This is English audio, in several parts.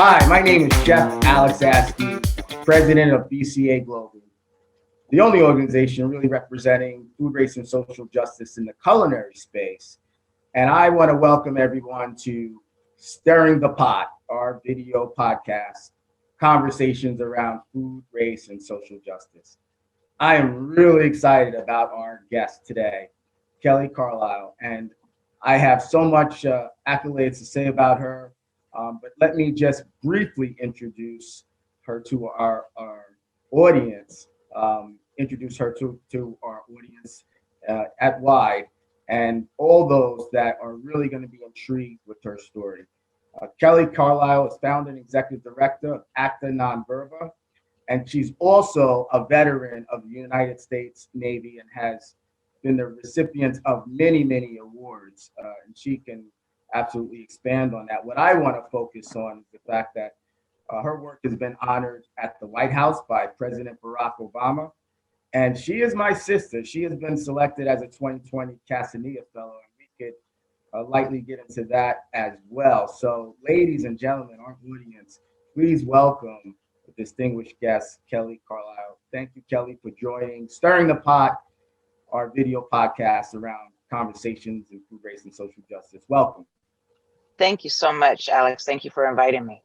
Hi, my name is Chef Alex Askew, President of BCA Global, the only organization really representing food, race, and social justice in the culinary space. And I want to welcome everyone to Stirring the Pot, our video podcast, conversations around food, race, and social justice. I am really excited about our guest today, Kelly Carlisle, and I have so much accolades to say about her, but let me just briefly introduce her to our audience, introduce her to our audience at wide, and all those that are really going to be intrigued with her story. Kelly Carlisle is founder and executive director of Acta Verba, and she's also a veteran of the United States Navy and has been the recipient of many, many awards, and she can absolutely expand on that. What I want to focus on is the fact that her work has been honored at the White House by President Barack Obama, and she is my sister. She has been selected as a 2020 Castanea Fellow, and we could lightly get into that as well. So, ladies and gentlemen, our audience, please welcome the distinguished guest, Kelly Carlisle. Thank you, Kelly, for joining Stirring the Pot, our video podcast around conversations in food, race, and social justice. Welcome. Thank you so much, Alex. Thank you for inviting me.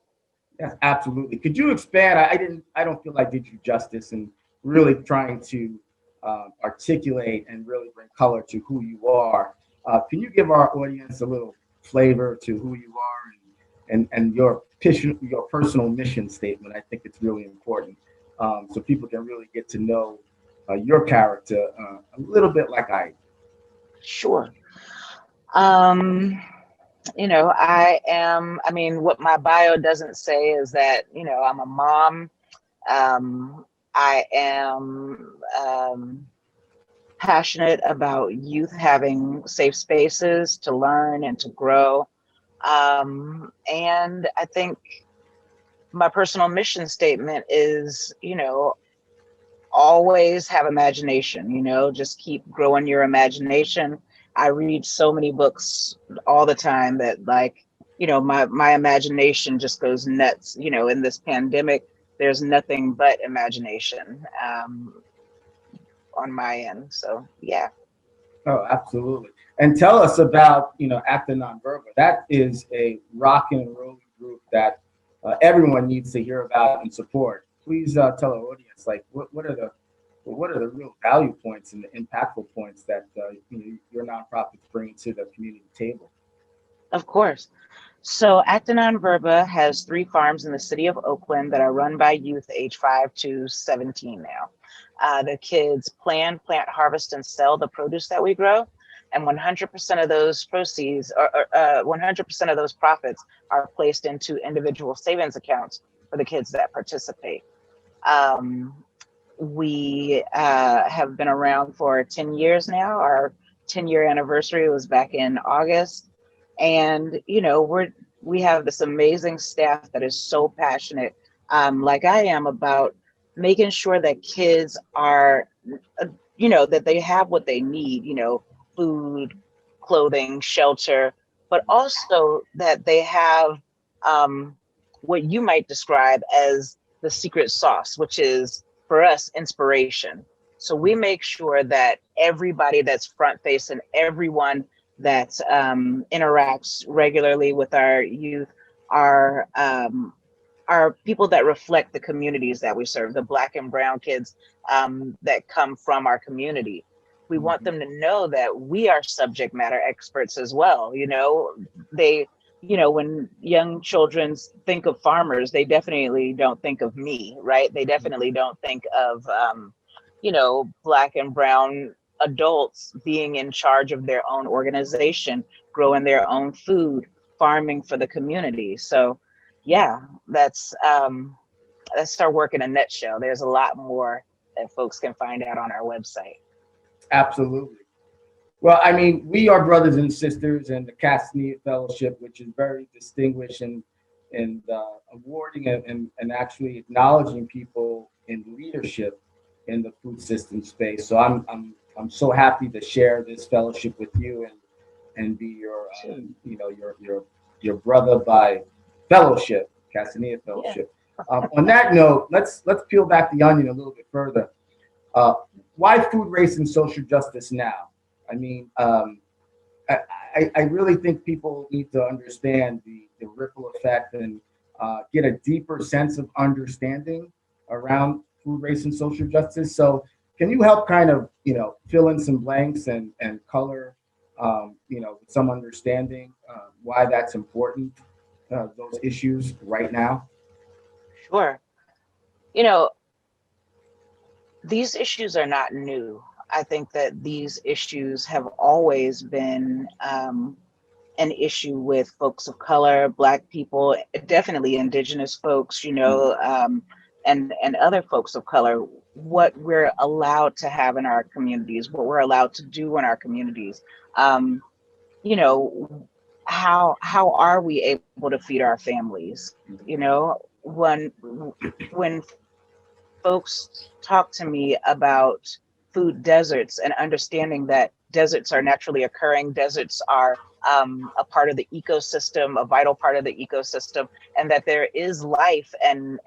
Yes, absolutely. Could you expand? I don't feel I did you justice in really trying to articulate and really bring color to who you are. Can you give our audience a little flavor to who you are and your personal mission statement? I think it's really important, so people can really get to know your character a little bit like I. Sure. What my bio doesn't say is that, I'm a mom. I am passionate about youth having safe spaces to learn and to grow. And I think my personal mission statement is, always have imagination, just keep growing your imagination. I read so many books all the time that my imagination just goes nuts. In this pandemic, there's nothing but imagination on my end. So, yeah. Oh, absolutely. And tell us about, Acta Verba. That is a rock and roll group that everyone needs to hear about and support. Please tell our audience, what are the real value points and the impactful points that your nonprofits bring to the community table? Of course. So Acta Verba has 3 farms in the city of Oakland that are run by youth age 5 to 17 now. The kids plant, harvest, and sell the produce that we grow. And 100% of those proceeds, or 100% of those profits are placed into individual savings accounts for the kids that participate. We have been around for 10 years now. Our 10-year anniversary was back in August. And, we have this amazing staff that is so passionate, like I am, about making sure that kids are, that they have what they need, food, clothing, shelter, but also that they have what you might describe as the secret sauce, which is, for us, inspiration. So we make sure that everybody that's front facing, everyone that interacts regularly with our youth are people that reflect the communities that we serve, the Black and brown kids that come from our community. We want them to know that we are subject matter experts as well. When young children think of farmers, they definitely don't think of me, right? They definitely don't think of, Black and brown adults being in charge of their own organization, growing their own food, farming for the community. So, yeah, that's our work in a nutshell. There's a lot more that folks can find out on our website. Absolutely. Well, we are brothers and sisters in the Castanea Fellowship, which is very distinguished in awarding and actually acknowledging people in leadership in the food system space. So I'm so happy to share this fellowship with you and be your brother by fellowship. Castanea Fellowship. On that note, let's peel back the onion a little bit further. Why food, race, and social justice now? I mean, I really think people need to understand the ripple effect and get a deeper sense of understanding around food, race, and social justice. So can you help kind of, fill in some blanks and color, some understanding why that's important, those issues right now? Sure. You know, these issues are not new. I think that these issues have always been an issue with folks of color, Black people, definitely Indigenous folks, and other folks of color. What we're allowed to have in our communities, what we're allowed to do in our communities. You know, how are we able to feed our families? When folks talk to me about food deserts and understanding that deserts are naturally occurring, deserts are a part of the ecosystem, a vital part of the ecosystem, and that there is life and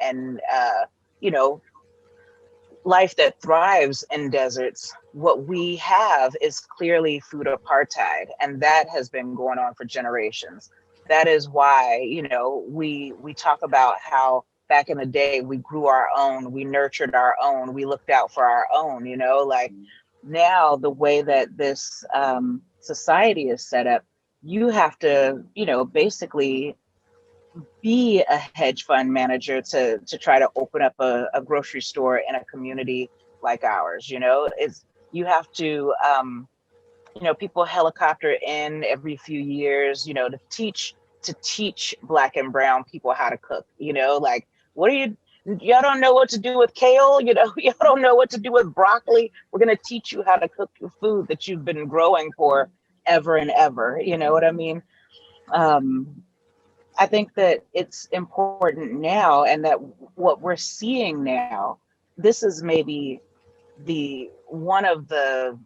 life that thrives in deserts. What we have is clearly food apartheid, and that has been going on for generations. That is why, we talk about how back in the day we grew our own, we nurtured our own, we looked out for our own. Now the way that this society is set up, you have to, basically be a hedge fund manager to try to open up a grocery store in a community like ours. You have to people helicopter in every few years, to teach Black and brown people how to cook. What are y'all don't know what to do with kale, y'all don't know what to do with broccoli. We're going to teach you how to cook your food that you've been growing for ever and ever. You know what I mean? I think that it's important now, and that what we're seeing now, this is maybe one of the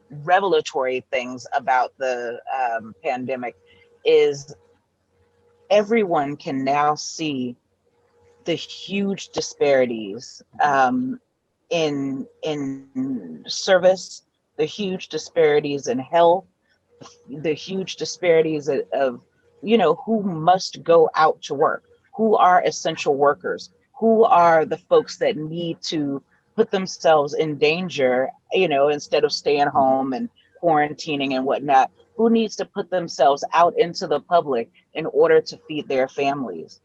revelatory things about the pandemic is everyone can now see the huge disparities in service, the huge disparities in health, the huge disparities of who must go out to work, who are essential workers, who are the folks that need to put themselves in danger, instead of staying home and quarantining and whatnot, who needs to put themselves out into the public in order to feed their families.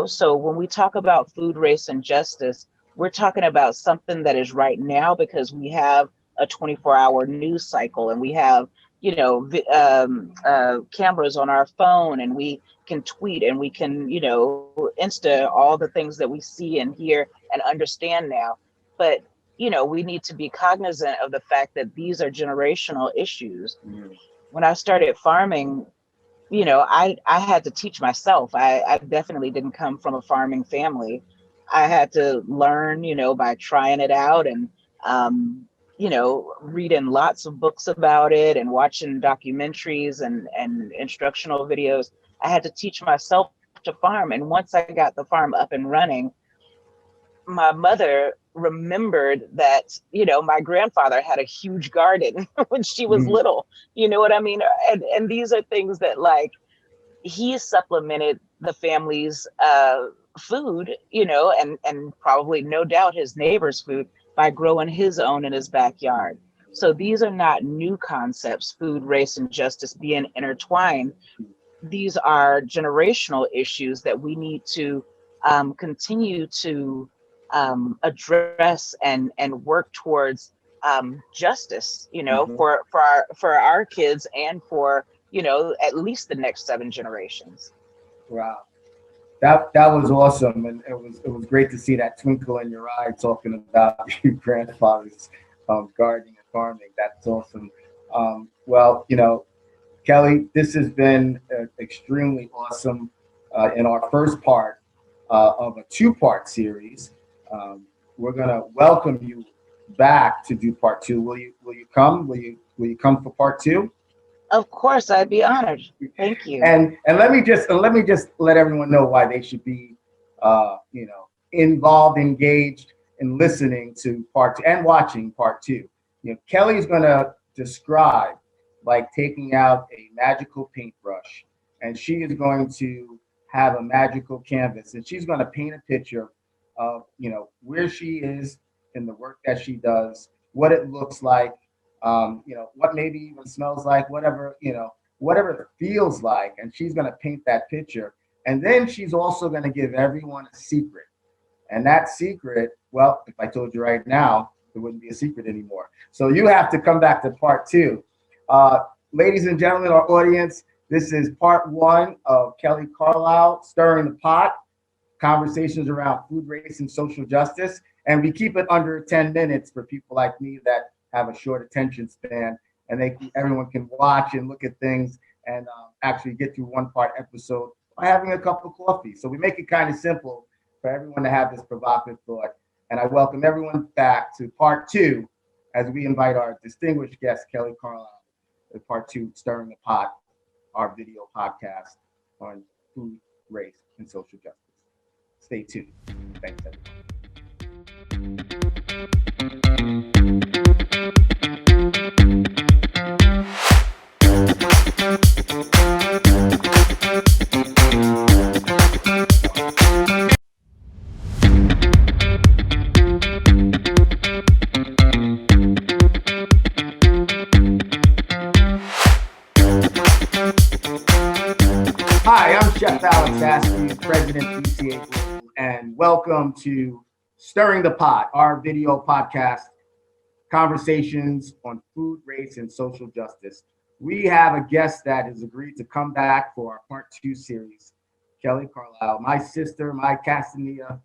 So when we talk about food, race, and justice, we're talking about something that is right now, because we have a 24-hour news cycle, and we have cameras on our phone, and we can tweet, and we can Insta all the things that we see and hear and understand now. But we need to be cognizant of the fact that these are generational issues. When I started farming, I had to teach myself. I definitely didn't come from a farming family. I had to learn, by trying it out and, reading lots of books about it and watching documentaries and instructional videos. I had to teach myself to farm. And once I got the farm up and running, my mother remembered that, my grandfather had a huge garden when she was little. You know what I mean? And these are things that, like, he supplemented the family's food, and probably, no doubt, his neighbor's food by growing his own in his backyard. So these are not new concepts, food, race, and justice being intertwined. These are generational issues that we need to continue to address and work towards justice, for our kids and for, at least the next 7 generations. Wow. That was awesome, and it was great to see that twinkle in your eye talking about your grandfather's gardening and farming. That's awesome. Well, Kelly, this has been extremely awesome in our first part of a 2-part series. We're gonna welcome you back to do part 2. Will you come? Will you come for part 2? Of course, I'd be honored. Thank you. And let me just let everyone know why they should be, involved, engaged, in listening to part two and watching part two. Kelly's gonna describe like taking out a magical paintbrush, and she is going to have a magical canvas, and she's going to paint a picture of where she is in the work that she does, what it looks like, what maybe even smells like, whatever it feels like, and she's going to paint that picture. And then she's also going to give everyone a secret. And that secret, well, if I told you right now, it wouldn't be a secret anymore. So you have to come back to part two. Uh, Ladies and gentlemen, our audience, this is part one of Kelly Carlisle Stirring the Pot, conversations around food, race, and social justice. And we keep it under 10 minutes for people like me that have a short attention span, and everyone can watch and look at things and actually get through one part episode by having a cup of coffee. So we make it kind of simple for everyone to have this provocative thought. And I welcome everyone back to part two as we invite our distinguished guest, Kelly Carlisle, to part two, Stirring the Pot, our video podcast on food, race, and social justice. Stay tuned. Thanks, everyone. Hi, I'm Chef Alex Askew, President of BCA Global, and welcome to Stirring the Pot, our video podcast, conversations on food, race, and social justice. We have a guest that has agreed to come back for our part two series, Kelly Carlisle, my sister, my Castanea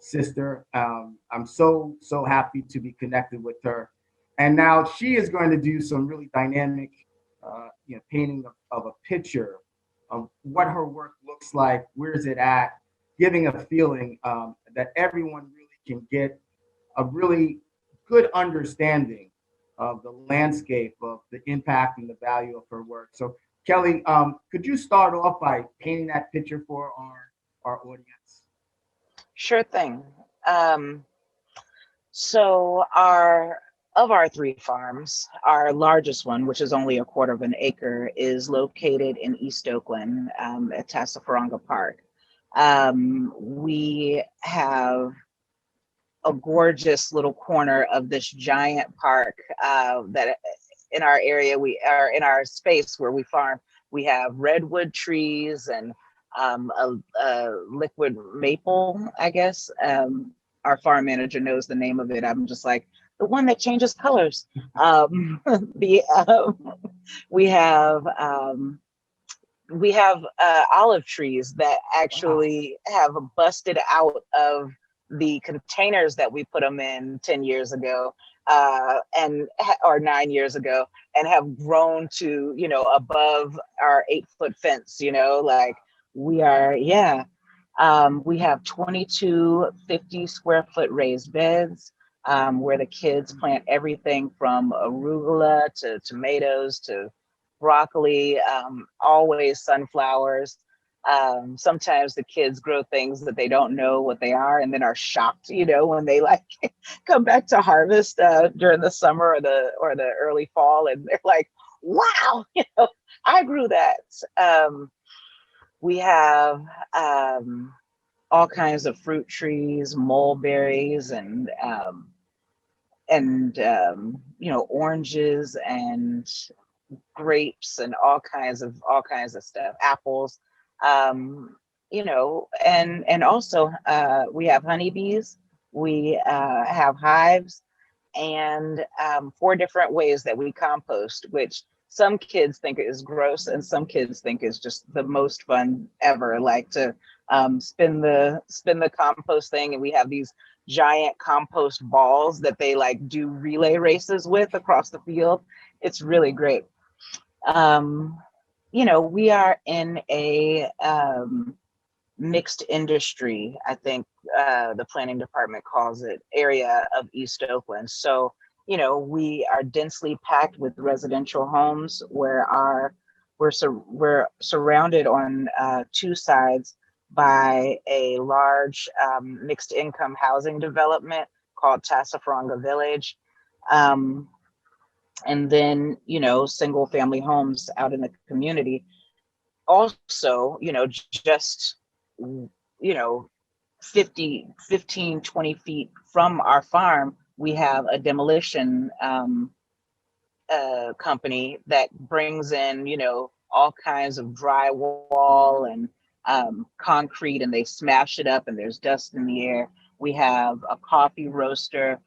sister. I'm so happy to be connected with her. And now she is going to do some really dynamic painting of a picture of what her work looks like, where is it at, giving a feeling that everyone really can get a really good understanding of the landscape of the impact and the value of her work. So Kelly, could you start off by painting that picture for our audience? Sure thing. So of our three farms, our largest one, which is only a quarter of an acre, is located in East Oakland at Tassafaronga Park. We have a gorgeous little corner of this giant park that in our area, we are in our space where we farm. We have redwood trees and a liquid maple, I guess. Our farm manager knows the name of it. I'm just like, the one that changes colors. We have olive trees that actually have busted out of the containers that we put them in 10 years ago or 9 years ago, and have grown to above our 8-foot fence. Like we have 22 50 square foot raised beds where the kids plant everything from arugula to tomatoes to broccoli, always sunflowers. Sometimes the kids grow things that they don't know what they are and then are shocked, when they like come back to harvest during the summer or the early fall, and they're like, wow, I grew that. We have all kinds of fruit trees, mulberries, and oranges and grapes and all kinds of stuff, apples, and also we have honeybees, we have hives, and 4 different ways that we compost, which some kids think is gross and some kids think is just the most fun ever, like to spin the compost thing, and we have these giant compost balls that they like do relay races with across the field. It's really great. We are in a mixed industry, I think the planning department calls it, area of East Oakland. So we are densely packed with residential homes where we're surrounded on two sides by a large mixed income housing development called Tasafranga Village. And then, single family homes out in the community. Also, just, 15, 20 feet from our farm, we have a demolition company that brings in, all kinds of drywall and concrete, and they smash it up and there's dust in the air. We have a coffee roaster,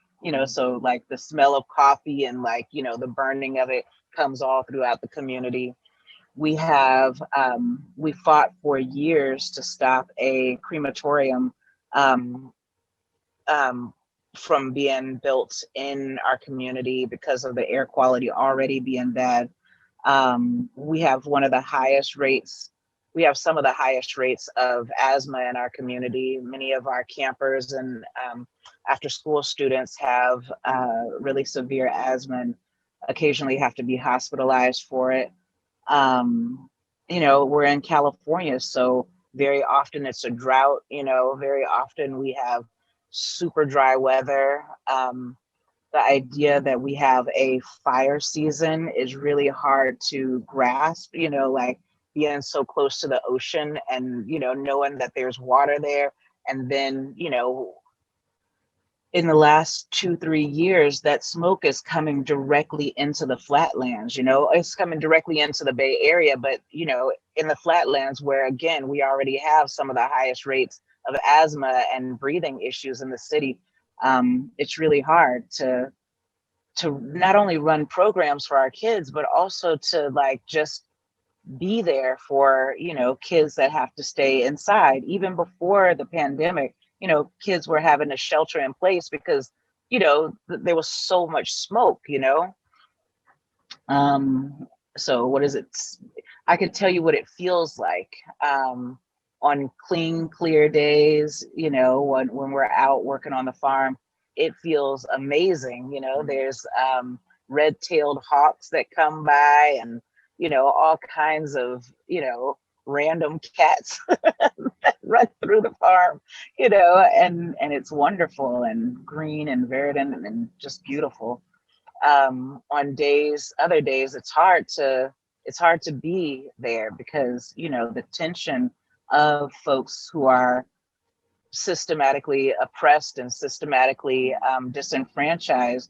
so like the smell of coffee and like, the burning of it comes all throughout the community. We have, we fought for years to stop a crematorium um, from being built in our community because of the air quality already being bad. We have one of the highest rates. We have some of the highest rates of asthma in our community. Many of our campers and after school students have really severe asthma and occasionally have to be hospitalized for it. We're in California, so very often it's a drought, very often we have super dry weather. The idea that we have a fire season is really hard to grasp, like being so close to the ocean and, knowing that there's water there. And then, in the last 2-3 years, that smoke is coming directly into the flatlands, it's coming directly into the Bay Area, but, in the flatlands where, again, we already have some of the highest rates of asthma and breathing issues in the city. It's really hard to not only run programs for our kids, but also to like just be there for, kids that have to stay inside. Even before the pandemic, kids were having to shelter in place because, there was so much smoke, so what is it? I could tell you what it feels like on clean, clear days, when we're out working on the farm. It feels amazing. There's red-tailed hawks that come by and, all kinds of, random cats that run through the farm, and it's wonderful and green and verdant and just beautiful. On other days, it's hard to be there because, the tension of folks who are systematically oppressed and systematically disenfranchised,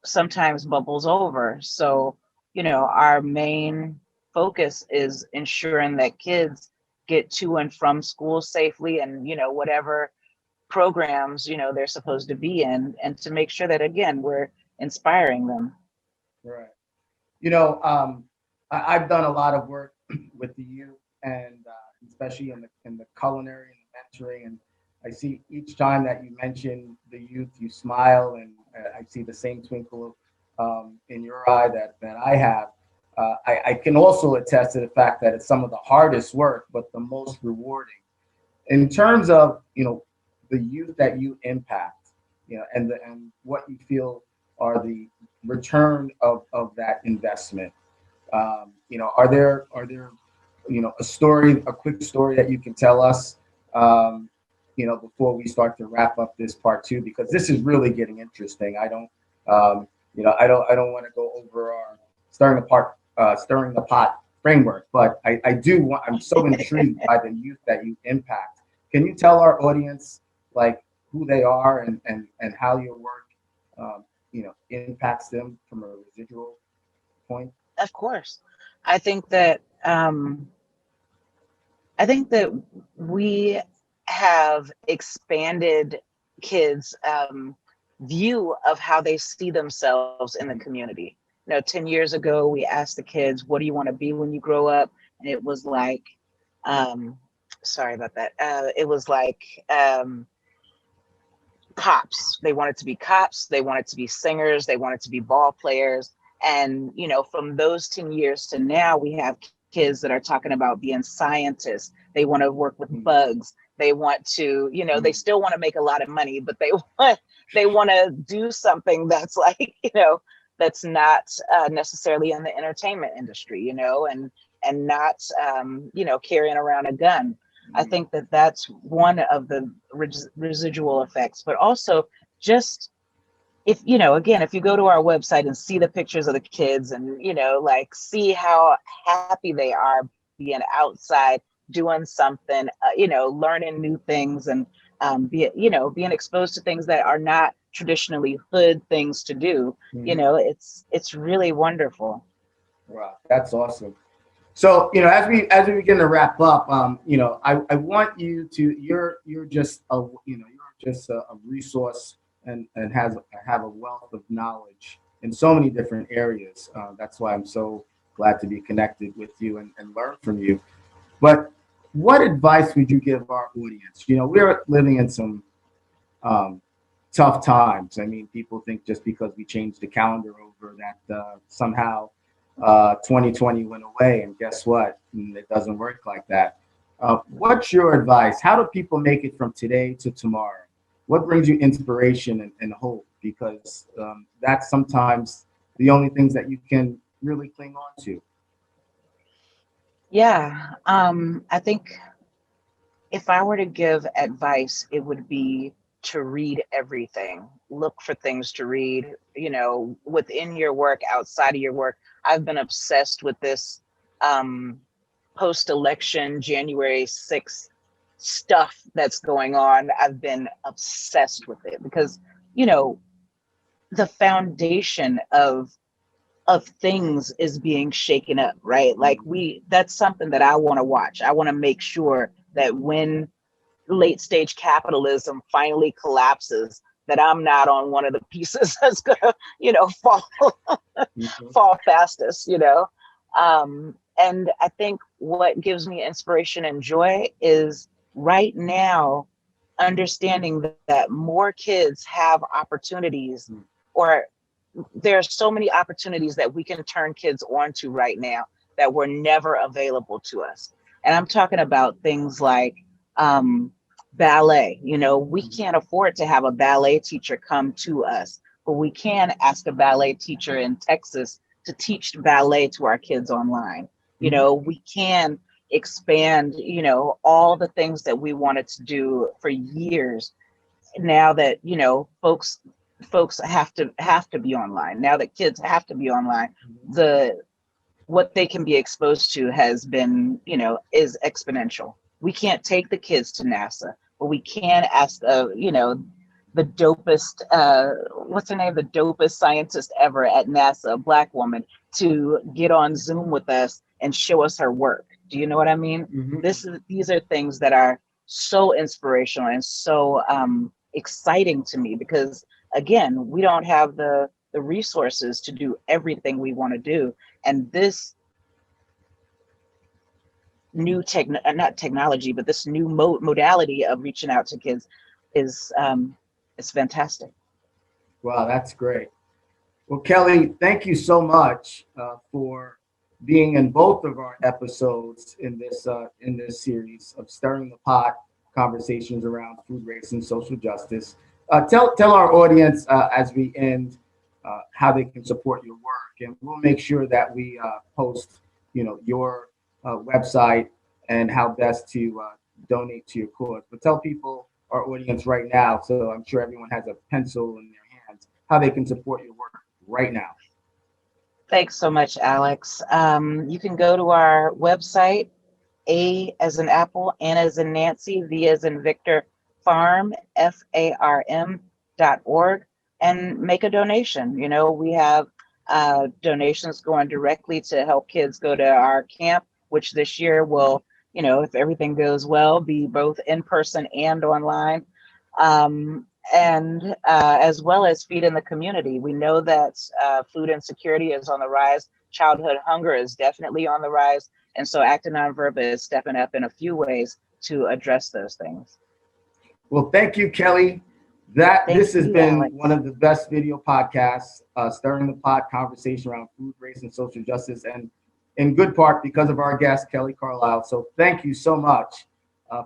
sometimes bubbles over. So, our main focus is ensuring that kids get to and from school safely and, whatever programs, they're supposed to be in, and to make sure that, again, we're inspiring them. Right. I've done a lot of work with the youth, and especially in the culinary and the mentoring. And I see each time that you mention the youth, you smile, and I see the same twinkle in your eye that I have. I can also attest to the fact that it's some of the hardest work, but the most rewarding. In terms of the youth that you impact, and what you feel are the return of that investment. Are there a quick story that you can tell us, before we start to wrap up this part two, because this is really getting interesting. I don't want to go over our stirring the pot framework, but I do want. I'm so intrigued by the youth that you impact. Can you tell our audience like who they are and how your work impacts them from a residual point? Of course. I think that we have expanded kids' view of how they see themselves in the community. 10 years ago, we asked the kids, what do you want to be when you grow up? And it was like, sorry about that. It was like cops. They wanted to be cops. They wanted to be singers. They wanted to be ball players. And, from those 10 years to now, we have kids that are talking about being scientists. They want to work with bugs. They want to, they still want to make a lot of money, but they want to do something that's like, that's not necessarily in the entertainment industry, and not, carrying around a gun. I think that that's one of the residual effects, but also just if, again, if you go to our website and see the pictures of the kids and, like see how happy they are being outside, doing something, learning new things and, being exposed to things that are not traditionally hood things to do, it's really wonderful. Wow, that's awesome. So, as we begin to wrap up, I want you to, you're just a resource and have a wealth of knowledge in so many different areas. That's why I'm so glad to be connected with you and learn from you. But what advice would you give our audience? We're living in some tough times. I mean, people think just because we changed the calendar over that somehow 2020 went away, and guess what? It doesn't work like that. What's your advice? How do people make it from today to tomorrow? What brings you inspiration and hope? Because that's sometimes the only things that you can really cling on to. Yeah, I think if I were to give advice, it would be to read everything. Look for things to read, within your work, outside of your work. I've been obsessed with this post-election January 6th stuff that's going on. I've been obsessed with it because, the foundation of things is being shaken up, right? Like that's something that I want to watch. I want to make sure that when late stage capitalism finally collapses, that I'm not on one of the pieces that's gonna, fall fastest, and I think what gives me inspiration and joy is right now understanding that more kids have opportunities, or there are so many opportunities that we can turn kids onto right now that were never available to us. And I'm talking about things like ballet. We can't afford to have a ballet teacher come to us, but we can ask a ballet teacher in Texas to teach ballet to our kids online. We can expand, all the things that we wanted to do for years now that, folks have to be online. Now that kids have to be online, what they can be exposed to has been, is exponential. We can't take the kids to NASA, but we can ask, the dopest, what's her name? The dopest scientist ever at NASA, a Black woman, to get on Zoom with us and show us her work. Do you know what I mean? Mm-hmm. These are things that are so inspirational and so exciting to me because, again, we don't have the resources to do everything we want to do. And this new not technology, but this new modality of reaching out to kids is it's fantastic. Wow, that's great. Well, Kelly, thank you so much for being in both of our episodes in this series of Stirring the Pot conversations around food, race, and social justice. Tell our audience as we end how they can support your work, and we'll make sure that we post, your website and how best to donate to your cause. But tell people, our audience right now, so I'm sure everyone has a pencil in their hands, how they can support your work right now. Thanks so much, Alex. You can go to our website, A as in Apple, N as in Nancy, V as in Victor, farm, FARM.org, and make a donation. We have donations going directly to help kids go to our camp, which this year will, if everything goes well, be both in person and online. And as well as feed in the community. We know that food insecurity is on the rise. Childhood hunger is definitely on the rise. And so Acta Verba is stepping up in a few ways to address those things. Well, thank you, Kelly. This has been Alex. One of the best video podcasts, Stirring the Pot conversation around food, race, and social justice, and in good part because of our guest, Kelly Carlisle. So thank you so much.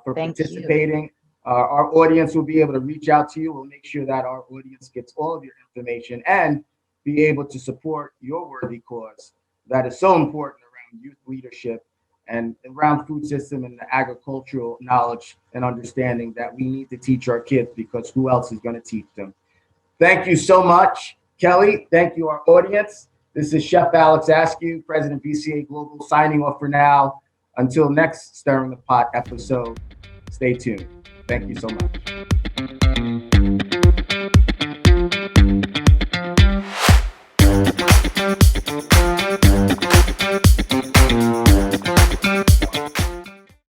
for Thank you. participating. Our audience will be able to reach out to you. We'll make sure that our audience gets all of your information and be able to support your worthy cause that is so important around youth leadership and around food system and the agricultural knowledge and understanding that we need to teach our kids, because who else is going to teach them? Thank you so much, Kelly. Thank you, our audience. This is Chef Alex Askew, President BCA Global, signing off for now. Until next Stirring the Pot episode, stay tuned. Thank you so much.